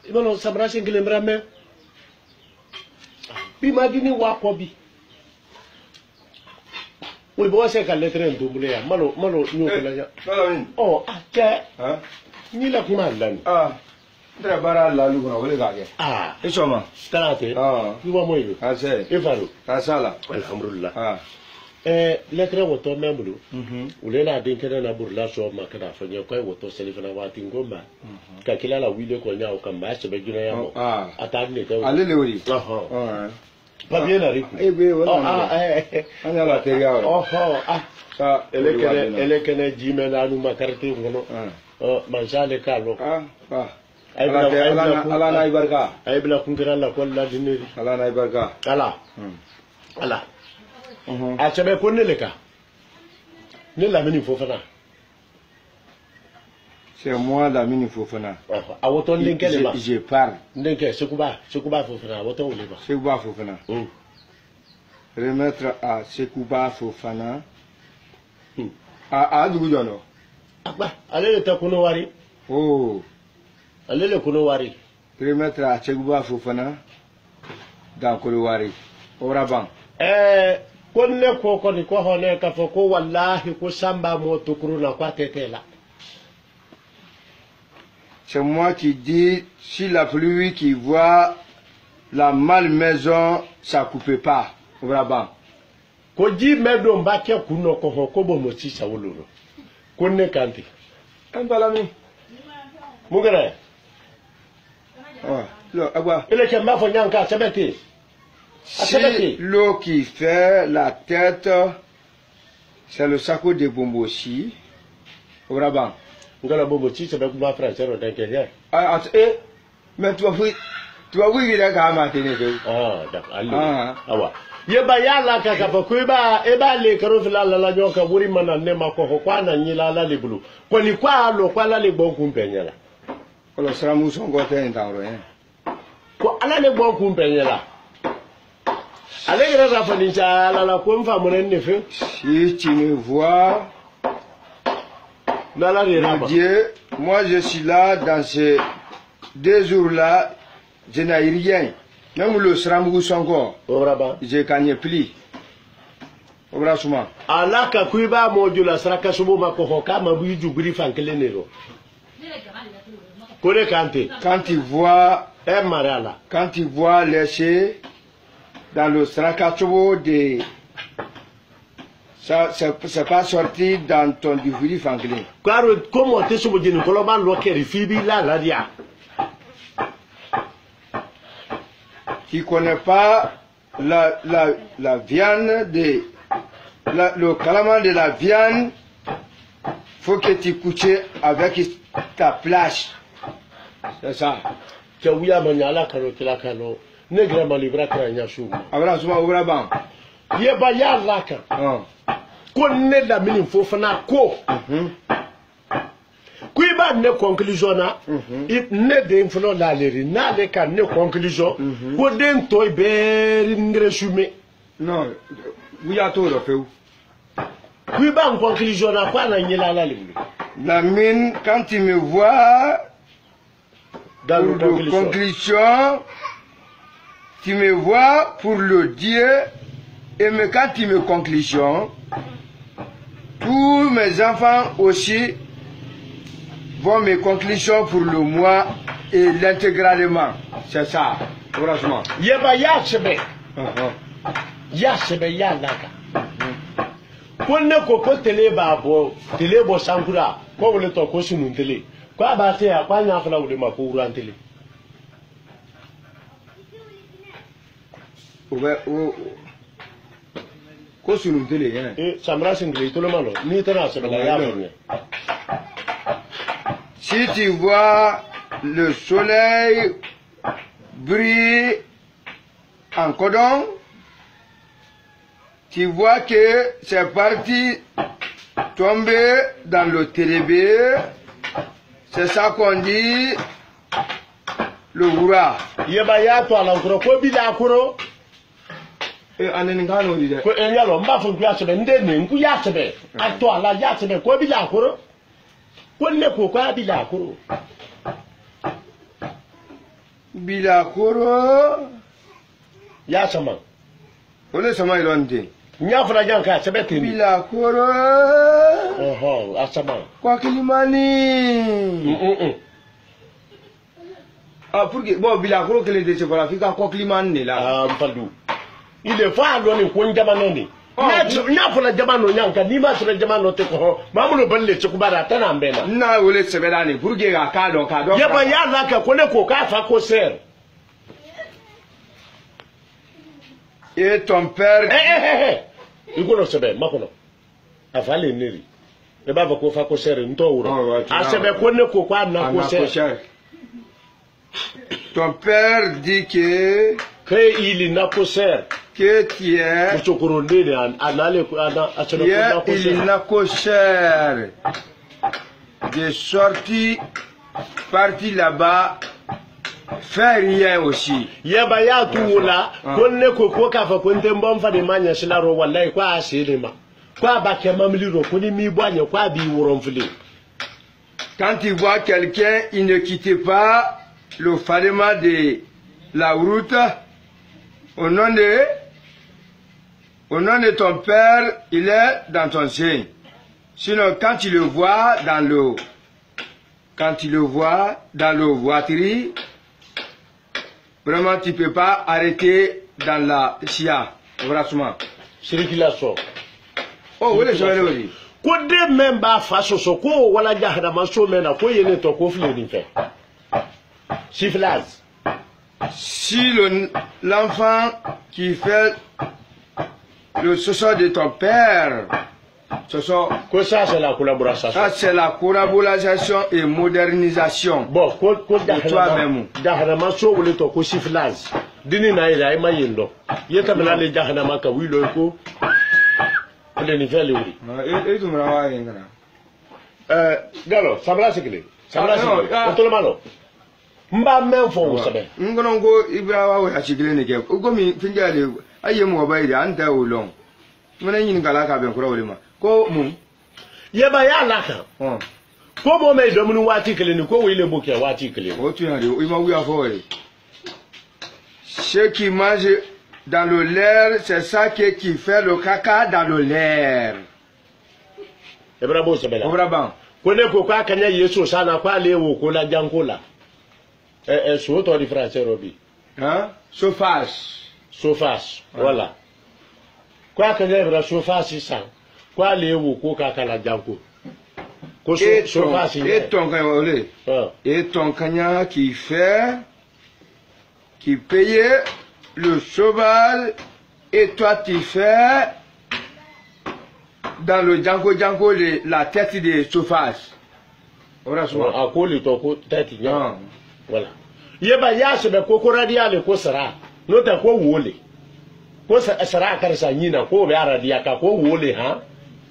Ibano sabrasi ngilembra me. Bi magini wa ko bi. We bo se ka lettre ndumule ya. Malo nyoko la ya. Oh, ake. Ha? Ni la kuma lan. Ndra bara la lu kuna wole gage. Isoma. Tarate. Ni wa moyo. Ase. Ifaro. Asala. Alhamdulillah. Lettre woto membulu. Ulela din kana na burla so ma kana fanya kai woto selifana wati ngomba. Ka kila la wile ko nya o kan ba se be gina ya mo. Ata ne ka. Alele wori. Pas bien la rico. Anya la teria. Sa ele kene jimena nu makarti ngono. Manjale kalo. Ala na ibarka. Ay bla kunkira la ko la dineri. Ala na ibarka. Ala. A chabe ko neleka. Ne la mini fofana. C'est moi la mini fofana. A woton linkele ma. Je parle. Ndeke Sekouba fofana woton le ba. Sekouba fofana. Remettre à Sekouba fofana. A dugu jono. Akba, ale ta kuno wari. Oh. Ale le kuno wari. Remettre à Sekouba fofana dans kuno wari. Oraban. Konne ko ni ko hone ka fo ko wallahi ko samba mo tukuru na kwa tetela. C'est moi qui dis, si la pluie qui voit la malmaison, ça ne coupe pas. Vraiment. Ko ji medo mbake kuno ko ko bo mo ci sawuluro. Konne kanti. Kambalami. Mugere. Agua. Ele ke ma fo nyanka sebeti. Si l'eau qui fait la tête, c'est le saco de Bombosi. Vraiment. Ngala bobo ci se be kuma français ro danke ya. Mais tu vas oui il a gama tene fe. D'accord. Awa. Ye ba ya la ka ka ko ba e ba le karo fila la nyoka buri mana ne ma ko kwa na nyila la le bulu. Ko ni kwa lo kwa la le bon kumpenyela. Ko lo sra mu son gote entaro Ko ala le bon kumpenyela. Ale gra ra fa ni cha la ko mfa mo ne fe. Si tu me vois Dieu, moi je suis là dans ces 2 jours-là, je n'ai rien. Même le sramou songo, je gagne plus. Obrasuma. Alaka kuiba modula sraka subo makohoka mabuju jubri fankelenero. Kole kante. Quand tu vois marala. Quand tu vois laisser dans le sraka subo de ça, c'est pas sorti dans ton difuri fanglin. Claro, comment tu es dit que l'homme l'a créé, fibi la dia. Tu connais pas la viande de le calamar de la viande. Faut que tu couches avec ta plage. C'est ça. Tu as vu à Maniala Karokila Kano, Negra Libra Kranyashu. Abra Souma Obraban. Yeba ya laka. Ko ne da mini fofana ko. Kuiba ne conclusion na. Ne de infono la leri na le ka ne conclusion. Ko den toy be ngresume. Non, oui a tout refait. Kuiba en conclusion na kwa na nyela la limbi. La mine quand tu me vois dans le conclusion, tu me vois pour le Dieu et mais quand tu me conclusion, tous mes enfants aussi vont me conclusion pour le mois et l'intégralement. C'est ça, franchement. Yeba ya sebe. Ya sebe ya laka. Konne ko tele bo sankura ko wole to ko sunu tele. Ko ba te akwa nya fala wole ma ko uru tele. Si tu vois le soleil briller en cordon, tu vois que c'est parti tomber dans le télébé. C'est ça qu'on dit le goura. Yeba to ala kuro ko bi da kuro. Anengano di de. Ko enyalo mba fun ku ya sebe ndene nku ya sebe. Ato ala ya sebe ko bi da kuro. Konne ko kwa Bilakoro. Bilakoro. Ya sama. Ole sama ilonde. Nya fana janka sebete ni. Bilakoro. Asama. Kwa Kilimani. Ah, pour que bon Bilakoro que les déchets fika kwa Kilimani là. Mpaldu. Il est fa lo ni ko njamano ni. Nya fana jamano nyanka ni ma sura jamano te ko. Mamulo balle ci kubara tana mbena. Na ole sebela ni pour que ka do. Ya ba ya la ka kone ko ka fa ko ser. Et ton père. Il connaît ce ben, makono. Afale neri. Le baba ko fa ko ser nto wuro. Asebe kone ko kwa na ko ser. Ton père dit que il n'a pas ser. Que tu es. Il n'a pas cher. De sorti, parti là-bas. Fais rien aussi. Yaba ya tuula konne ko ko ka fa konte mbomfa de manya silaro wallahi kwa asidema kwa ba ke mamliro kuni mi boanye kwa bi woron fili. Quand tu vois quelqu'un, il ne quitte pas le fondement de la route au nom de ton père, il est dans ton sein. Sinon quand tu le vois dans le voiture, vraiment, tu ne peux pas arrêter dans la chia. Circulation. Oh, oui, je vais le dire. Ko de memba faso so ko wala jahada maso mena ko yene to ko fle ni fe. Chiflaz. Si l'enfant qui fait le soso de ton père, soso, ça c'est la collaboration. Ça c'est la collaboration et modernisation. Bon, ko de toi-même. Jahada maso wole to ko chiflaz. Dini na ila ay mayendo. Yeta mena le jahada maka wilo ko. Le nivel oui. Et tu me l'as dit. Galo, sabla sikile. Sabla sikile. Tout le malo. Mba men fo wo sabe. Ngono go Ibrahima wa sikile ne ke. Ugo mi finjale aye mo bayri anta ulong. Mena yin gala ka ben kura wolima. Ko mu. Yeba ya laka. Ko mo me do mu wati kile ni ko wile boke wati kile. O tu na de o ma wuya fo wele. Ce qui mange dans le l'air, c'est ça qui fait le caca dans le l'air. Ebrabo sebela. Obraban. Kone ko kwa kanya Yesu sana kwa lewo ko la jankola. So to di français robi. Hein? Sofas. Voilà. Kwa kanya ebra sofas ça. Kwa lewo ko kaka la janko. Ko sofas. Et ton kanya et ton kanya qui payait le cheval et toi tu fais dans le Django la tête de surface. A ko le to ko tête nya. Voilà. Yeba ya se be ko radial ko sara. No ta ko wole. Ko sara karsa nyina ko be aradia ka ko wole ha.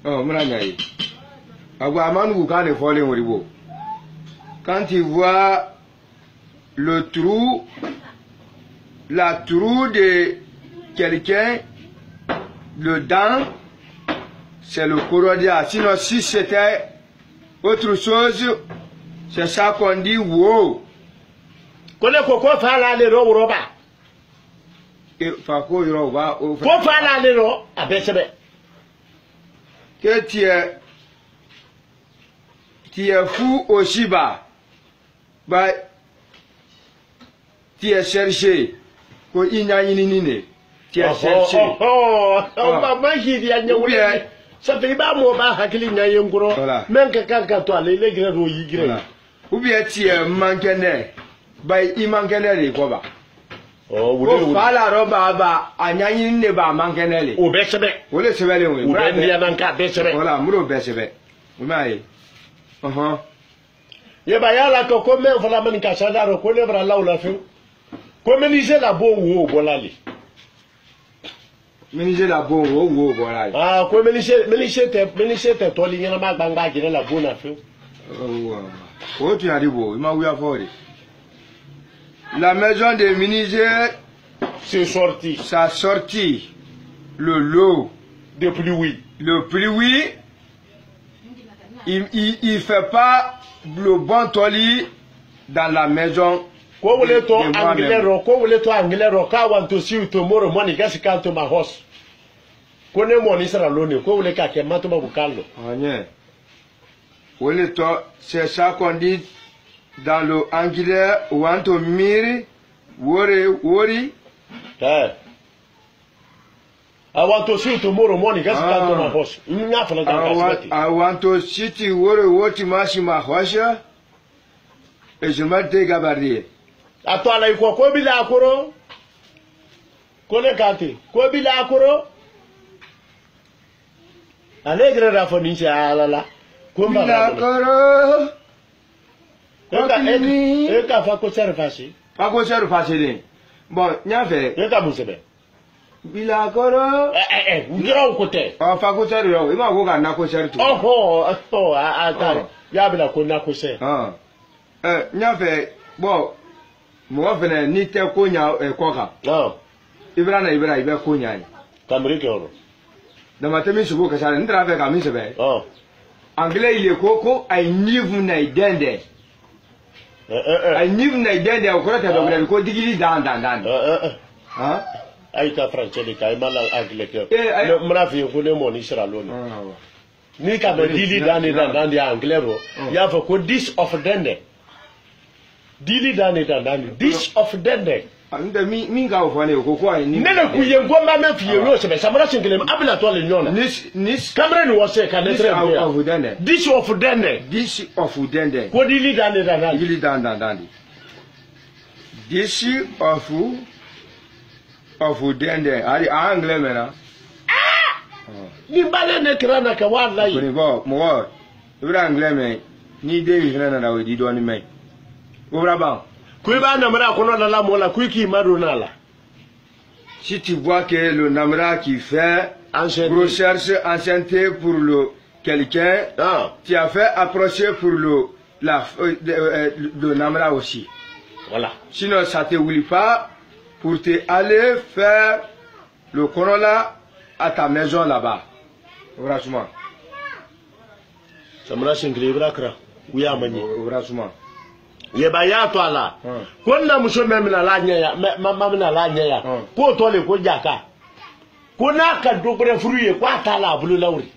Oh muna nyai. Agwa amanu ka ne fole woribo. Quand tu vois le trou, la trou de quelqu'un, le dent, c'est le corodia. Sinon, si c'était autre chose, c'est ça qu'on dit wow. Kone ko fa la le ro roba. Et fa ko roba. Ko fa la le ro abesebe. Que tu es fou aussi bas. Bah, tu es cherché. Ko inya yinine. Tu es cherché. Maman qui dit à nous. Ça fait pas moi ba hakili nya yenguro. Men ka to ale le gre ro yigre. Ou bien tu es manquené. Bah, il manquené les quoi ba. Oh, vous fa la roba ba anya yinine ba manquené. O besebe. O le sebele we. O ben dia nan ka besebe. Voilà, muro besebe. O mai. Yeba ya la ko men fala man ka sada ro ko le bra laula fi. Ko meniser la bo wo bolali. Meniser la bo wo bolali. Ah, ko meniser te to li nyana ma gbanga gire la bo na fi. Oh, tu as dit bo, il m'a ouïa fort. La maison de meniser c'est sorti. Ça sorti le lot de pluie. Le pluie il fait pas le bon toli dans la maison. Ko wole to Anglero ka want to see you tomorrow morning gasi come to my house. Ko ne mo ni sara loni ko wole ka ke mato mabukalo. Anye. Wole to c'est ça qu'on dit dans le anglais want to miri worry. I want to see you tomorrow morning gasi come to my house. Nya fala ga I want to see you worry ma house. Et je me dégabarrier. Atwala iko ko bila akoro ko ne kate ko bila akoro alegre rafoni cha alala ko bila akoro eka fa ko serfasi fa ko serfasi ni bon nya fe eka musebe bila akoro ngiro ko te fa ko ser yo ima ko ga na ko ser tu ata ya bila ko na ko se nya fe bon mo vene ni te ko nya ko ka ibra ibe ko nya ni kamri ke oro da matemi sugo ka sare ndra fe ka mi sebe anglais il ko ai nivu na idende ai nivu na idende ko ta do ko digili dan ai ta français de kai mala anglais ke le mrafi ko ne mo ni sira loni ni ka be dili dan di anglais ro ya fa ko this of dende dili dani this of dende anda mi ga ofane ko ai ni nene ku yengo ma me fiye no se be samara singile abila to le nyona nis kamera ni wose ka ne tre bien this of dende ko dili dani dili dan this of dende ari anglais mena ni bale ne krana ka wallahi ko ni mo ibra anglais me ni de wi na na we di do ni me si tu vois que le namra qui fait recherche ancienneté pour le quelqu'un, tu as fait approcher pour le namra aussi. Voilà. Sinon ça te oublie pas pour te aller faire le corolla à ta maison là-bas. Franchement. Ça me lâche un grébra kra. Oui à manier. Franchement. Yeba ya to ala ko na muso memina la nya ya mamina la nya ya ko to le ko jaka ko na ka dobre fruye ko ata la bulu lawri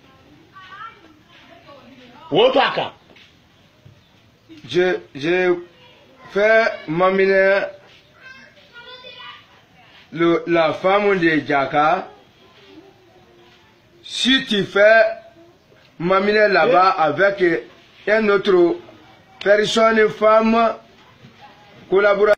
wo to aka je fais mamina la femme de Jaka. Si tu fais mamina là-bas avec un autre personne, femme, collaborateur.